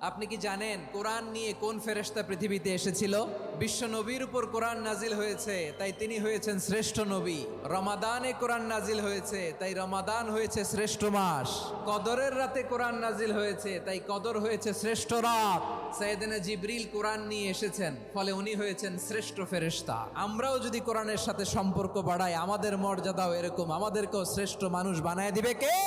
আপনি কি জানেন কোরআন নিয়ে কোন ফেরেশতা পৃথিবীতে এসেছিল? বিশ্ব নবীর উপর কোরআন নাজিল হয়েছে, তাই তিনি হয়েছেন শ্রেষ্ঠ নবী। রমাদানে কোরআন নাজিল হয়েছে, তাই রমাদান হয়েছে শ্রেষ্ঠ মাস। কদরের রাতে কোরআন নাজিল হয়েছে, তাই কদর হয়েছে শ্রেষ্ঠ রাত। সাইয়েদনা জিবরিল কোরআন নিয়ে এসেছেন, ফলে উনি হয়েছেন শ্রেষ্ঠ ফেরেশতা। আমরাও যদি কোরআনের সাথে সম্পর্ক বাড়াই, আমাদের মর্যাদাও এরকম, আমাদেরকেও শ্রেষ্ঠ মানুষ বানায় দিবে কে?